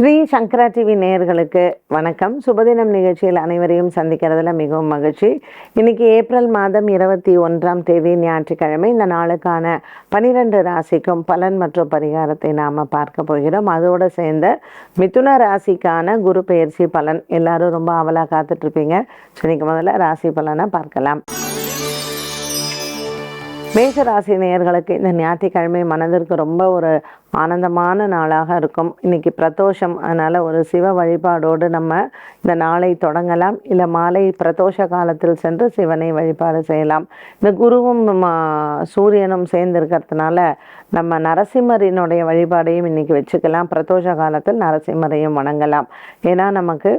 ஸ்ரீ சங்கரா TV நேயர்களுக்கு வணக்கம். சுபதினம் நிகழ்ச்சியில் அனைவரையும் சந்திக்கிறதுல மிகவும் மகிழ்ச்சி. இன்னைக்கு ஏப்ரல் மாதம் 21ஆம் தேதி ஞாயிற்றுக்கிழமை. இந்த நாளுக்கான 12 ராசிக்கும் பலன் மற்றும் பரிகாரத்தை நாம பார்க்க போகிறோம். அதோடு சேர்ந்த மிதுன ராசிக்கான குரு பெயர்ச்சி பலன் எல்லாரும் ரொம்ப ஆவலா காத்துட்டு இருப்பீங்க. இன்னைக்கு முதல்ல ராசி பலனை பார்க்கலாம். மேஷ ராசி நேயர்களுக்கு இந்த ஞாயிற்றுக்கிழமை மனதிற்கு ரொம்ப ஒரு ஆனந்தமான நாளாக இருக்கும். இன்னைக்கு பிரதோஷம், அதனால் ஒரு சிவ வழிபாடோடு நம்ம இந்த நாளை தொடங்கலாம். இல்லை மாலை பிரதோஷ காலத்தில் சென்று சிவனை வழிபாடு செய்யலாம். இந்த குருவும் சூரியனும் சேர்ந்திருக்கிறதுனால நம்ம நரசிம்மரினுடைய வழிபாடையும் இன்னைக்கு வச்சுக்கலாம். பிரதோஷ காலத்தில் நரசிம்மரையும் வணங்கலாம். ஏன்னா நமக்கு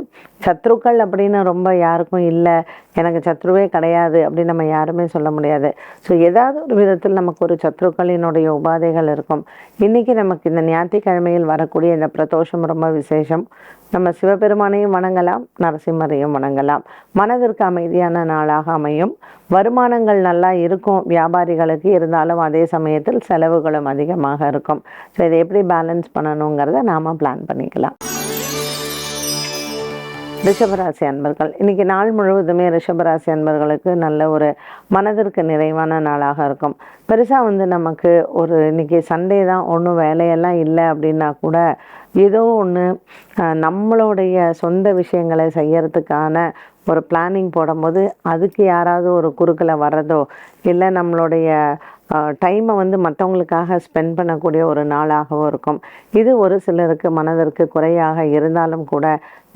சத்ருக்கள் அப்படின்னு ரொம்ப யாருக்கும் இல்லை, எனக்கு சத்ருவே கிடையாது அப்படின்னு நம்ம யாருமே சொல்ல முடியாது. ஸோ ஏதாவது ஒரு விதத்தில் நமக்கு ஒரு சத்ருக்களினுடைய உபாதைகள் இருக்கும். இன்னைக்கு நமக்கு இந்த ஞாயிற்றுக்கிழமையில் வரக்கூடிய இந்த பிரதோஷம் ரொம்ப விசேஷம். நம்ம சிவபெருமானையும் வணங்கலாம், நரசிம்மரையும் வணங்கலாம். மனதிற்கு அமைதியான நாளாக அமையும். வருமானங்கள் நல்லா இருக்கும் வியாபாரிகளுக்கு, இருந்தாலும் அதே சமயத்தில் செலவுகளும் அதிகமாக இருக்கும். ஸோ இதை எப்படி பேலன்ஸ் பண்ணணுங்கிறத நாம் பிளான் பண்ணிக்கலாம். ரிஷபராசி அன்பர்கள், இன்னைக்கு நாள் முழுவதுமே ரிஷபராசி அன்பர்களுக்கு நல்ல ஒரு மனதிற்கு நிறைவான நாளாக இருக்கும். பெருசாக நமக்கு ஒரு இன்னைக்கு சண்டே தான், ஒன்றும் வேலையெல்லாம் இல்லை அப்படின்னா கூட ஏதோ ஒன்று நம்மளுடைய சொந்த விஷயங்களை செய்யறதுக்கான ஒரு பிளானிங் போடும்போது அதுக்கு யாராவது ஒரு குறுக்கில் வர்றதோ, இல்லை நம்மளுடைய டைமை மற்றவங்களுக்காக ஸ்பெண்ட் பண்ணக்கூடிய ஒரு நாளாகவும் இருக்கும். இது ஒரு சிலருக்கு மனதிற்கு குறையாக இருந்தாலும் கூட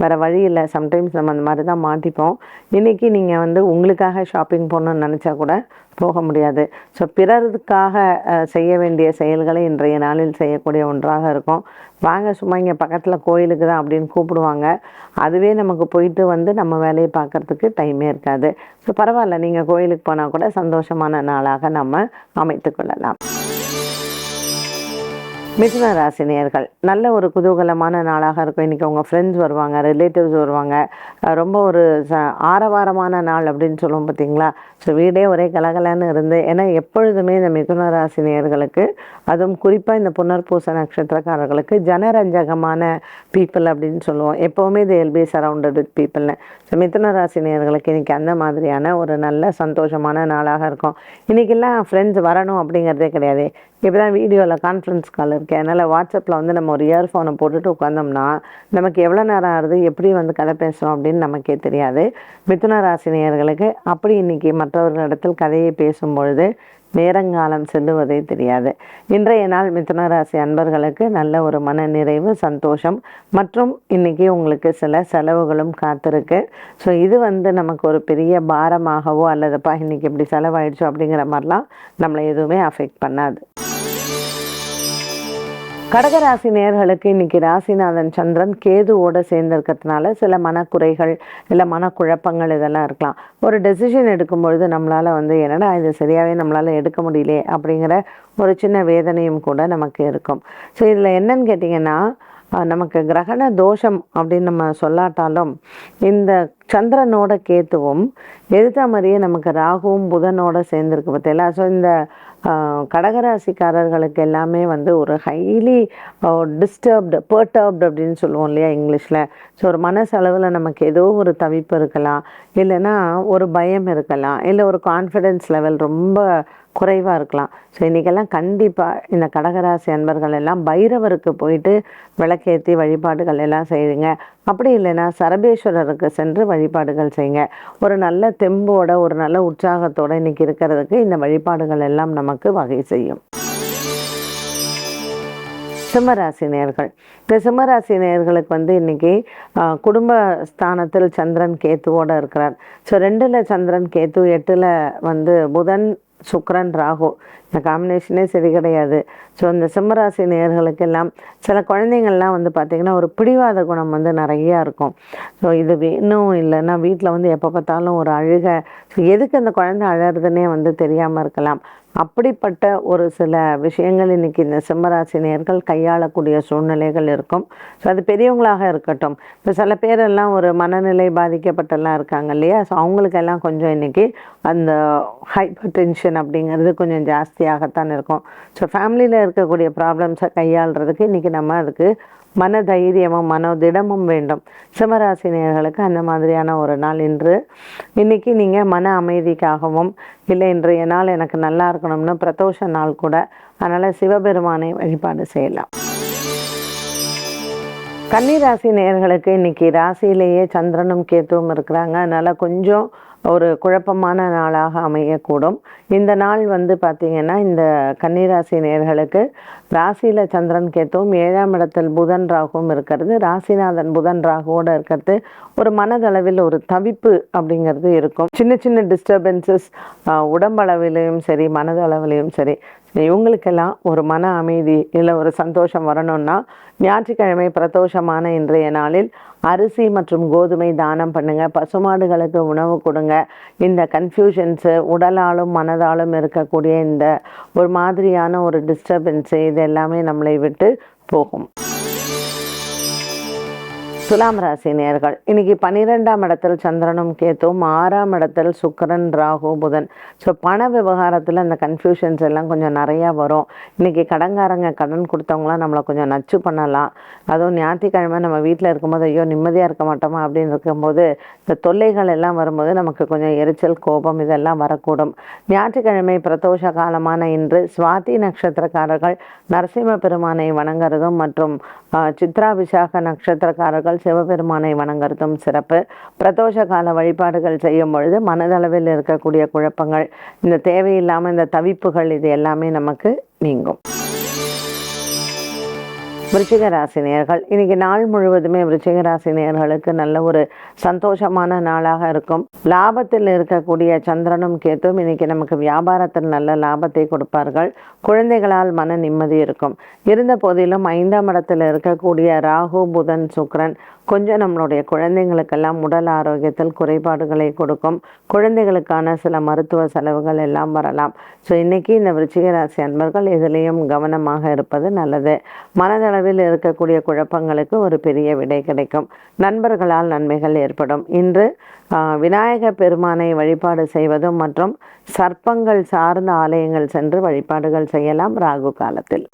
வேறு வழி இல்லை. சம்டைம்ஸ் நம்ம அந்த மாதிரி தான் மாட்டிப்போம். இன்றைக்கி நீங்கள் உங்களுக்காக ஷாப்பிங் போகணுன்னு நினச்சா கூட போக முடியாது. ஸோ பிறருக்காக செய்ய வேண்டிய செயல்களை இன்றைய நாளில் செய்யக்கூடிய ஒன்றாக இருக்கும். வாங்க சும்மா இங்கே பக்கத்தில் கோயிலுக்கு தான் அப்படின்னு கூப்பிடுவாங்க. அதுவே நமக்கு போயிட்டு நம்ம வேலையை பார்க்குறதுக்கு டைமே இருக்காது. ஸோ பரவாயில்ல, நீங்கள் கோயிலுக்கு போனால் கூட சந்தோஷமான நாளாக நம்ம அமைத்து கொள்ளலாம். மிதுன ராசி நேயர்கள், நல்ல ஒரு குதூகலமான நாளாக இருக்கும். இன்றைக்கி உங்கள் ஃப்ரெண்ட்ஸ் வருவாங்க, ரிலேட்டிவ்ஸ் வருவாங்க. ரொம்ப ஒரு ஆரவாரமான நாள் அப்படின்னு சொல்லுவோம் பார்த்தீங்களா. ஸோ வீடே ஒரே கலகலன்னு இருந்து, ஏன்னா எப்பொழுதுமே இந்த மிதுன ராசி நேயர்களுக்கு, அதுவும் குறிப்பாக இந்த புனர்பூச நட்சத்திரக்காரர்களுக்கு ஜனரஞ்சகமான பீப்புள் அப்படின்னு சொல்லுவோம். எப்போவுமே they will be surrounded with பீப்புள்னு. ஸோ மிதுன ராசி நேயர்களுக்கு இன்றைக்கி அந்த மாதிரியான ஒரு நல்ல சந்தோஷமான நாளாக இருக்கும். இன்றைக்கெல்லாம் ஃப்ரெண்ட்ஸ் வரணும் அப்படிங்கிறதே கிடையாது. இப்போ தான் வீடியோவில் கான்ஃபரன்ஸ் கால் இருக்குது, அதனால் வாட்ஸ்அப்பில் நம்ம ஒரு இயர்ஃபோனை போட்டுட்டு உட்காந்தோம்னா நமக்கு எவ்வளோ நேரம் ஆகுது, எப்படி கதை பேசுகிறோம் அப்படின்னு நமக்கே தெரியாது. மிதுன ராசி நேயர்களுக்கு அப்படி இன்றைக்கி மற்றவர்களிடத்தில் கதையை பேசும்பொழுது நேரங்காலம் செல்லுவதே தெரியாது. இன்றைய நாள் மிதுன ராசி அன்பர்களுக்கு நல்ல ஒரு மன நிறைவு, சந்தோஷம் மற்றும் இன்றைக்கி உங்களுக்கு சில செலவுகளும் காத்திருக்கு. ஸோ இது நமக்கு ஒரு பெரிய பாரமாகவோ அல்லதுப்பா இன்றைக்கி இப்படி செலவாயிடுச்சோ அப்படிங்கிற மாதிரிலாம் நம்மளை எதுவுமே அஃபெக்ட் பண்ணாது. கடகராசி நேயர்களுக்கு இன்னைக்கு ராசிநாதன் சந்திரன் கேதுவோடு சேர்ந்திருக்கிறதுனால சில மனக்குறைகள் இல்லை மனக்குழப்பங்கள் இதெல்லாம் இருக்கலாம். ஒரு டெசிஷன் எடுக்கும்பொழுது நம்மளால் என்னடா இது சரியாகவே நம்மளால் எடுக்க முடியலையே அப்படிங்கிற ஒரு சின்ன வேதனையும் கூட நமக்கு இருக்கும். ஸோ இதில் என்னன்னு கேட்டிங்கன்னா, நமக்கு கிரகண தோஷம் அப்படின்னு நம்ம சொல்லாட்டாலும் இந்த சந்திரனோட கேத்துவும் எதிர்த்த மாதிரியே நமக்கு ராகுவும் புதனோட சேர்ந்துருக்கு பார்த்தீங்களா. ஸோ இந்த கடகராசிக்காரர்களுக்கு எல்லாமே ஒரு ஹைலி பெர்டர்ப்டு அப்படின்னு சொல்லுவோம் இல்லையா இங்கிலீஷில். ஸோ ஒரு மனசளவில் நமக்கு ஏதோ ஒரு தவிப்பு இருக்கலாம், இல்லைன்னா ஒரு பயம் இருக்கலாம், இல்லை ஒரு கான்ஃபிடென்ஸ் லெவல் ரொம்ப குறைவாக இருக்கலாம். ஸோ இன்றைக்கெல்லாம் கண்டிப்பாக இந்த கடகராசி அன்பர்கள் எல்லாம் பைரவருக்கு போயிட்டு விளக்கேற்றி வழிபாடுகள் எல்லாம் செய்யுங்க. அப்படி இல்லைன்னா சரபேஸ்வரருக்கு சென்று வழிபாடுகள் செய்யுங்க. ஒரு நல்ல தெம்போட ஒரு நல்ல உற்சாகத்தோடு இன்றைக்கி இருக்கிறதுக்கு இந்த வழிபாடுகள் எல்லாம் நமக்கு வகை செய்யும். சிம்மராசி நேயர்கள், இந்த சிம்மராசி நேயர்களுக்கு இன்னைக்கு குடும்ப ஸ்தானத்தில் சந்திரன் கேத்துவோடு இருக்கிறார். ஸோ 2ல் சந்திரன் கேத்து, 8ல் புதன் சுக்கிரன் ராகு, இந்த காம்பினேஷனே சரி கிடையாது. ஸோ இந்த சிம்மராசி நேயர்களுக்கெல்லாம் சில குழந்தைங்கள்லாம் பார்த்திங்கன்னா ஒரு பிடிவாத குணம் நிறையா இருக்கும். ஸோ இது வேணும், இல்லைன்னா வீட்டில் எப்போ பார்த்தாலும் ஒரு அழுகை. ஸோ எதுக்கு அந்த குழந்தை அழறதுன்னே தெரியாமல் இருக்கலாம். அப்படிப்பட்ட ஒரு சில விஷயங்கள் இன்றைக்கி இந்த சிம்மராசி நேயர்கள் கையாளக்கூடிய சூழ்நிலைகள் இருக்கும். ஸோ அது பெரியவங்களாக இருக்கட்டும். இப்போ சில பேரெல்லாம் ஒரு மனநிலை பாதிக்கப்பட்டெல்லாம் இருக்காங்க இல்லையா. ஸோ அவங்களுக்கெல்லாம் கொஞ்சம் இன்றைக்கி அந்த ஹைப்பர் டென்ஷன் அப்படிங்கிறது கொஞ்சம் ஜாஸ்தியாகத்தான் இருக்கும். ஸோ ஃபேமிலியில் இருக்கக்கூடிய ப்ராப்ளம்ஸை கையாளுறதுக்கு இன்றைக்கி நம்ம அதுக்கு மன தைரியமும் மனோதிடமும் வேண்டும். சிம்மராசி நேயர்களுக்கு அந்த மாதிரியான ஒரு நாள் இன்று. இன்னைக்கு நீங்கள் மன அமைதிக்காகவும் இல்லை இன்றைய நாள் எனக்கு நல்லா இருக்கணும்னு பிரதோஷ நாள் கூட, அதனால் சிவபெருமானை வழிபாடு செய்யலாம். கன்னிராசி நேயர்களுக்கு இன்னைக்கு ராசியிலேயே சந்திரனும் கேத்துவும் இருக்கிறாங்க. அதனால் கொஞ்சம் ஒரு குழப்பமான நாளாக அமையக்கூடும். இந்த நாள் பார்த்திங்கன்னா இந்த கன்னிராசி நேயர்களுக்கு ராசியில் சந்திரன் கேத்துவும் 7ஆம் இடத்தில் புதன் ராகுவும் இருக்கிறது. ராசிநாதன் புதன் ராகுவோடு இருக்கிறது ஒரு மனதளவில் ஒரு தவிப்பு அப்படிங்கிறது இருக்கும். சின்ன சின்ன டிஸ்டர்பன்சஸ் உடம்பளவிலையும் சரி மனதளவிலையும் சரி. இவங்களுக்கெல்லாம் ஒரு மன அமைதி இல்லை ஒரு சந்தோஷம் வரணும்னா ஞாயிற்றுக்கிழமை பிரதோஷமான இன்றைய நாளில் அரிசி மற்றும் கோதுமை தானம் பண்ணுங்க. பசுமாடுகளுக்கு உணவு கொடுங்க. இந்த கன்ஃபியூஷன்ஸு உடலாலும் மனதாலும் இருக்கக்கூடிய இந்த ஒரு மாதிரியான ஒரு டிஸ்டர்பன்ஸு இது எல்லாமே நம்மளை விட்டு போகும். துலாம் ராசி நேயர்கள் இன்னைக்கு 12ஆம் இடத்தில் சந்திரனும் கேத்துவும் 6ஆம் இடத்தில் சுக்கிரன் ராகு புதன். ஸோ பண விவகாரத்தில் அந்த கன்ஃபியூஷன்ஸ் எல்லாம் கொஞ்சம் நிறையா வரும். இன்னைக்கு கடன்காரங்க கடன் கொடுத்தவங்களாம் நம்மளை கொஞ்சம் நச்சு பண்ணலாம். அதுவும் ஞாயிற்றுக்கிழமை நம்ம வீட்டில் இருக்கும்போது ஐயோ நிம்மதியாக இருக்க மாட்டோமா அப்படின்னு இருக்கும்போது இந்த தொல்லைகள் எல்லாம் வரும்போது நமக்கு கொஞ்சம் எரிச்சல் கோபம் இதெல்லாம் வரக்கூடும். ஞாயிற்றுக்கிழமை பிரதோஷ காலமான இன்று சுவாதி நட்சத்திரக்காரர்கள் நரசிம்ம பெருமானை வணங்குறதும் மற்றும் சித்ரா விசாக நட்சத்திரக்காரர்கள் சிவபெருமானை வணங்குறதும் சிறப்பு. பிரதோஷ கால வழிபாடுகள் செய்யும் பொழுது மனதளவில் இருக்கக்கூடிய குழப்பங்கள், இந்த தேவையில்லாமல் இந்த தவிப்புகள் இது எல்லாமே நமக்கு நீங்கும். விருச்சிக ராசி நேயர்கள் இன்னைக்கு நாள் முழுவதுமே விருச்சிக ராசி நேயர்களுக்கு நல்ல ஒரு சந்தோஷமான நாளாக இருக்கும். லாபத்தில் இருக்கக்கூடிய சந்திரனும் கேத்தும் இன்னைக்கு நமக்கு வியாபாரத்தில் நல்ல லாபத்தை கொடுப்பார்கள். குழந்தைகளால் மன நிம்மதி இருக்கும். இருந்த போதிலும் 5ஆம் இடத்தில் இருக்கக்கூடிய ராகு புதன் சுக்கிரன் கொஞ்சம் நம்மளுடைய குழந்தைங்களுக்கெல்லாம் உடல் ஆரோக்கியத்தில் குறைபாடுகளை கொடுக்கும். குழந்தைகளுக்கான சில மருத்துவ செலவுகள் எல்லாம் வரலாம். ஸோ இன்னைக்கு இந்த விருச்சிக ராசி அன்பர்கள் இதிலையும் கவனமாக இருப்பது நல்லது. மனதளவில் இருக்கக்கூடிய குழப்பங்களுக்கு ஒரு பெரிய விடை கிடைக்கும். நண்பர்களால் நன்மைகள் ஏற்படும். இன்று விநாயக பெருமானை வழிபாடு செய்வதும் மற்றும் சர்ப்பங்கள் சார்ந்த ஆலயங்கள் சென்று வழிபாடுகள் செய்யலாம் ராகு காலத்தில்.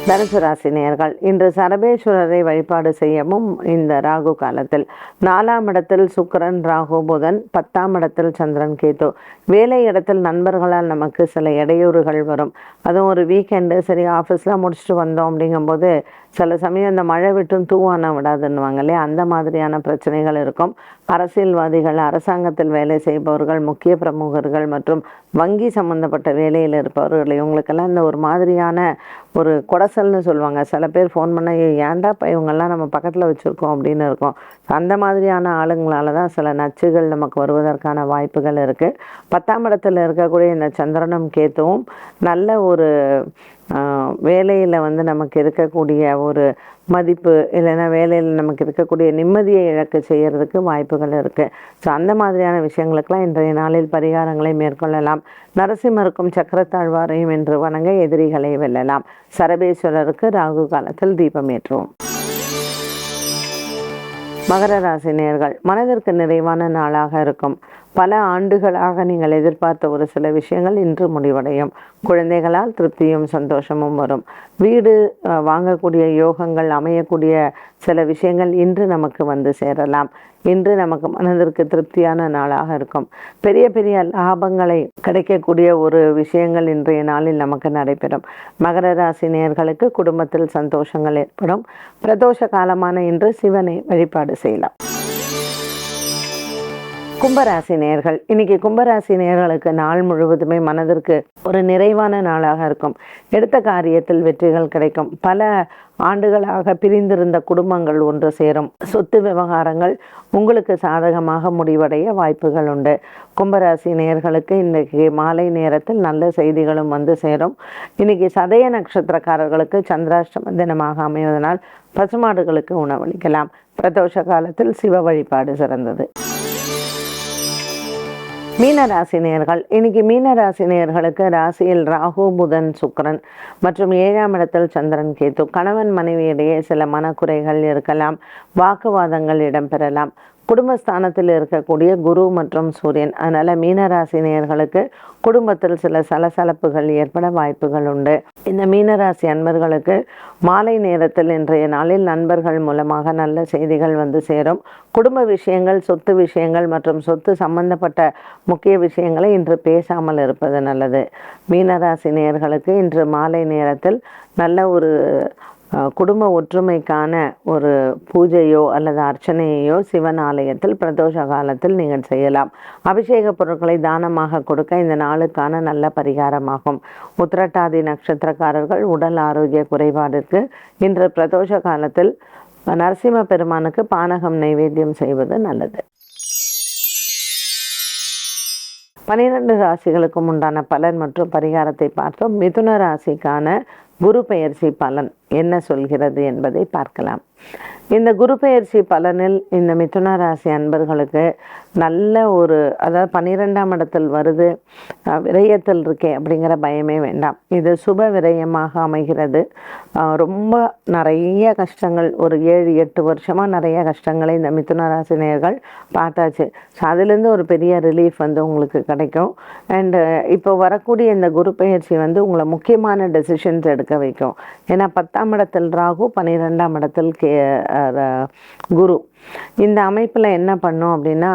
தனுசு ராசி நேயர்கள் இன்று சரபேஸ்வரரை வழிபாடு செய்யவும் இந்த ராகு காலத்தில் 4ஆம் இடத்தில் சுக்கிரன் ராகு புதன் 10ஆம் இடத்தில் சந்திரன் கேது. வேலை இடத்தில் நண்பர்களால் நமக்கு சில இடையூறுகள் வரும். அதுவும் ஒரு வீக்கெண்டு சரி ஆஃபீஸ்லாம் முடிச்சுட்டு வந்தோம் அப்படிங்கும்போது சில சமயம் இந்த மழை விட்டும் தூவான விடாதுன்னுவாங்க இல்லையா, அந்த மாதிரியான பிரச்சனைகள் இருக்கும். அரசியல்வாதிகள், அரசாங்கத்தில் வேலை செய்பவர்கள், முக்கிய பிரமுகர்கள் மற்றும் வங்கி சம்பந்தப்பட்ட வேலையில் இருப்பவர்கள் இவங்களுக்கெல்லாம் இந்த ஒரு மாதிரியான ஒரு குடசல்னு சொல்லுவாங்க. சில பேர் ஃபோன் பண்ண ஏன்டா இவங்கெல்லாம் நம்ம பக்கத்தில் வச்சுருக்கோம் அப்படின்னு இருக்கும். அந்த மாதிரியான ஆளுங்களால தான் சில நச்சுகள் நமக்கு வருவதற்கான வாய்ப்புகள் இருக்குது. 10ஆம் இடத்துல இருக்கக்கூடிய இந்த சந்திரனும் கேத்துவும் நல்ல ஒரு வேலையில் நமக்கு இருக்கக்கூடிய ஒரு மதிப்பு இல்லைன்னா வேலையில் நமக்கு இருக்கக்கூடிய நிம்மதியை இழக்க செய்கிறதுக்கு வாய்ப்புகள் இருக்குது. ஸோ அந்த மாதிரியான விஷயங்களுக்கெல்லாம் இன்றைய நாளில் பரிகாரங்களை மேற்கொள்ளலாம். நரசிம்மருக்கும் சக்கரத்தாழ்வாரையும் என்று வணங்க எதிரிகளை வெல்லலாம். சரபேஸ்வரருக்கு ராகு காலத்தில் தீபம் ஏற்றுவோம். மகர ராசி நேயர்கள் மனதிற்கு நிறைவான நாளாக இருக்கும். பல ஆண்டுகளாக நீங்கள் எதிர்பார்த்த ஒரு சில விஷயங்கள் இன்று முடிவடையும். குழந்தைகளால் திருப்தியும் சந்தோஷமும் வரும். வீடு வாங்கக்கூடிய யோகங்கள் அமையக்கூடிய சில விஷயங்கள் இன்று நமக்கு வந்து சேரலாம். இன்று நமக்கு மனதிற்கு திருப்தியான நாளாக இருக்கும். பெரிய பெரிய லாபங்களை கிடைக்கக்கூடிய ஒரு விஷயங்கள் இன்றைய நாளில் நமக்கு நடைபெறும். மகர ராசி நேயர்களுக்கு குடும்பத்தில் சந்தோஷங்கள் ஏற்படும். பிரதோஷ காலமான இன்று சிவனை வழிபாடு செய்யலாம். கும்பராசி நேயர்கள் இன்னைக்கு கும்பராசி நேயர்களுக்கு நாள் முழுவதுமே மனதிற்கு ஒரு நிறைவான நாளாக இருக்கும். எடுத்த காரியத்தில் வெற்றிகள் கிடைக்கும். பல ஆண்டுகளாக பிரிந்திருந்த குடும்பங்கள் ஒன்று சேரும். சொத்து விவகாரங்கள் உங்களுக்கு சாதகமாக முடிவடைய வாய்ப்புகள் உண்டு. கும்பராசி நேயர்களுக்கு இன்றைக்கு மாலை நேரத்தில் நல்ல செய்திகளும் வந்து சேரும். இன்னைக்கு சதய நட்சத்திரக்காரர்களுக்கு சந்திராஷ்டம தினமாக அமைவதனால் பசுமாடுகளுக்கு உணவளிக்கலாம். பிரதோஷ காலத்தில் சிவ வழிபாடு சிறந்தது. மீனராசி நேயர்கள் இன்னைக்கு மீனராசி நேயர்களுக்கு ராசியில் ராகு புதன் சுக்கிரன் மற்றும் 7ஆம் இடத்தில் சந்திரன் கேது. கணவன் மனைவியிடையே சில மனக்குறைகள் இருக்கலாம். வாக்குவாதங்கள் இடம்பெறலாம். குடும்பஸ்தானத்தில் இருக்கக்கூடிய குரு மற்றும் சூரியன், அதனால மீனராசி நேயர்களுக்கு குடும்பத்தில் சில சலசலப்புகள் ஏற்பட வாய்ப்புகள் உண்டு. இந்த மீனராசி அன்பர்களுக்கு மாலை நேரத்தில் இன்றைய நாளில் நண்பர்கள் மூலமாக நல்ல செய்திகள் வந்து சேரும். குடும்ப விஷயங்கள், சொத்து விஷயங்கள் மற்றும் சொத்து சம்பந்தப்பட்ட முக்கிய விஷயங்களை இன்று பேசாமல் இருப்பது நல்லது. மீனராசி நேயர்களுக்கு இன்று மாலை நேரத்தில் நல்ல ஒரு குடும்ப ஒற்றுமைக்கான ஒரு பூஜையோ அல்லது அர்ச்சனையோ சிவன் ஆலயத்தில் பிரதோஷ காலத்தில் நீங்கள் செய்யலாம். அபிஷேக பொருட்களை தானமாக கொடுக்க இந்த நாளுக்கான நல்ல பரிகாரமாகும். உத்திரட்டாதி நட்சத்திரக்காரர்கள் உடல் ஆரோக்கிய குறைபாடிற்கு இன்று பிரதோஷ காலத்தில் நரசிம்ம பெருமானுக்கு பானகம் நைவேத்தியம் செய்வது நல்லது. 12 ராசிகளுக்கும் உண்டான பலன் மற்றும் பரிகாரத்தை பார்த்தோம். மிதுன ராசிக்கான குரு பெயர்ச்சி பலன் என்ன சொல்கிறது என்பதை பார்க்கலாம். இந்த குரு பெயர்ச்சி பலனில் இந்த மிதுன ராசி அன்பர்களுக்கு நல்ல ஒரு, அதாவது 12ஆம் இடத்தில் வருது, விரயத்தில் இருக்கே அப்படிங்கிற பயமே வேண்டாம். இது சுப விரயமாக அமைகிறது. ரொம்ப நிறைய கஷ்டங்கள், ஒரு 7-8 வருஷமாக நிறைய கஷ்டங்களை இந்த மிதுன ராசி நேயர்கள் பார்த்தாச்சு. ஸோ அதுலேருந்து ஒரு பெரிய ரிலீஃப் வந்து உங்களுக்கு கிடைக்கும். அண்டு இப்போ வரக்கூடிய இந்த குரு பெயர்ச்சி வந்து உங்களை முக்கியமான டெசிஷன்ஸ் எடுக்க வைக்கும். ஏன்னா 10ஆம் இடத்தில் ராகு, 12ஆம் இடத்தில் குரு. இந்த அமைப்பில் என்ன பண்ணோம் அப்படின்னா,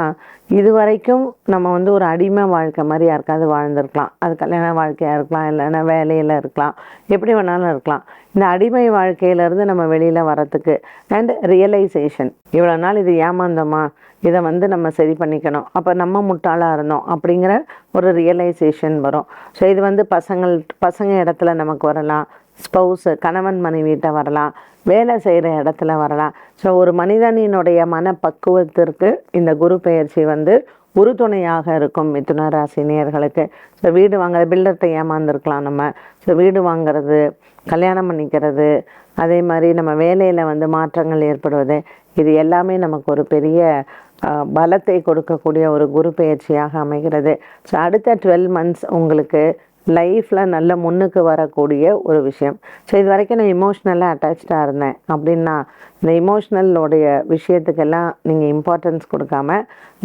இதுவரைக்கும் நம்ம வந்து ஒரு அடிமை வாழ்க்கை மாதிரி யாருக்காவது வாழ்ந்திருக்கலாம். அது கல்யாண வாழ்க்கையாக இருக்கலாம், இல்லைன்னா வேலையில் இருக்கலாம், எப்படி வேணாலும் இருக்கலாம். இந்த அடிமை வாழ்க்கையிலேருந்து நம்ம வெளியில் வரத்துக்கு அண்ட் ரியலைசேஷன், இவ்வளோ நாள் இது ஏமாந்தோமா, இதை வந்து நம்ம சரி பண்ணிக்கணும், அப்போ நம்ம முட்டாளாக இருந்தோம் அப்படிங்கிற ஒரு ரியலைசேஷன் வரும். ஸோ இது வந்து பசங்க இடத்துல நமக்கு வரலாம், ஸ்பௌஸு கணவன் மனைவிட்ட வரலாம், வேலை செய்கிற இடத்துல வரலாம். ஸோ ஒரு மனிதனினுடைய மனப்பக்குவத்திற்கு இந்த குரு பெயர்ச்சி வந்து உறுதுணையாக இருக்கும் மிதுன ராசி நேயர்களுக்கு. ஸோ வீடு வாங்குறது, பில்டர்கிட்ட ஏமாந்துருக்கலாம் நம்ம. ஸோ வீடு வாங்கிறது, கல்யாணம் பண்ணிக்கிறது, அதே மாதிரி நம்ம வேலையில் வந்து மாற்றங்கள் ஏற்படுவது, இது எல்லாமே நமக்கு ஒரு பெரிய பலத்தை கொடுக்கக்கூடிய ஒரு குரு பெயர்ச்சியாக அமைகிறது. ஸோ அடுத்த 12 months உங்களுக்கு லைஃப்பில் நல்ல முன்னுக்கு வரக்கூடிய ஒரு விஷயம். ஸோ இது வரைக்கும் நான் இமோஷ்னலாக அட்டாச்சாக இருந்தேன் அப்படின்னா, இந்த இமோஷ்னலோடைய விஷயத்துக்கெல்லாம் நீங்கள் இம்பார்ட்டன்ஸ் கொடுக்காம,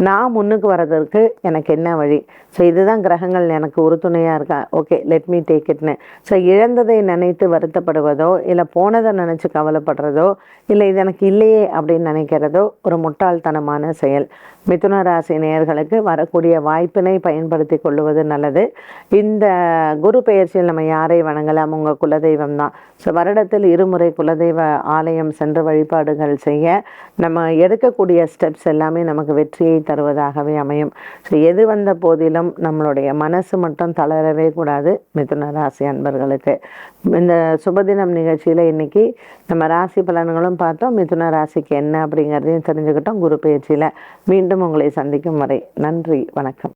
நான் முன்னுக்கு வர்றதற்கு எனக்கு என்ன வழி, ஸோ இதுதான் கிரகங்கள் எனக்கு உறுதுணையாக இருக்கா, ஓகே லெட் மீ டேக் இட்னு. ஸோ இழந்ததை நினைத்து வருத்தப்படுவதோ, இல்லை போனதை நினச்சி கவலைப்படுறதோ, இல்லை இது எனக்கு இல்லையே அப்படின்னு நினைக்கிறதோ ஒரு முட்டாள்தனமான செயல். மிதுன ராசி நேயர்களுக்கு வரக்கூடிய வாய்ப்பினை பயன்படுத்தி கொள்வது நல்லது. இந்த குரு பெயர்ச்சியில் நம்ம யாரை வணங்கலாம்? உங்கள் குலதெய்வம் தான். ஸோ வருடத்தில் 2 முறை குலதெய்வ ஆலயம் சென்று வழிபாடுகள் செய்ய நம்ம எடுக்கக்கூடிய ஸ்டெப்ஸ் எல்லாமே நமக்கு வெற்றியை தருவதாகவே அமையும். ஸோ எது வந்த போதிலும் நம்மளுடைய மனசு மட்டும் தளரவே கூடாது மிதுன ராசி அன்பர்களுக்கு. இந்த சுபதினம் நிகழ்ச்சியில் இன்னைக்கு நம்ம ராசி பலன்களும் பார்த்தோம், மிதுன ராசிக்கு என்ன அப்படிங்கிறதையும் தெரிஞ்சுக்கிட்டோம். குரு பெயர்ச்சியில் மீண்டும் உங்களை சந்திக்கும் வரை நன்றி, வணக்கம்.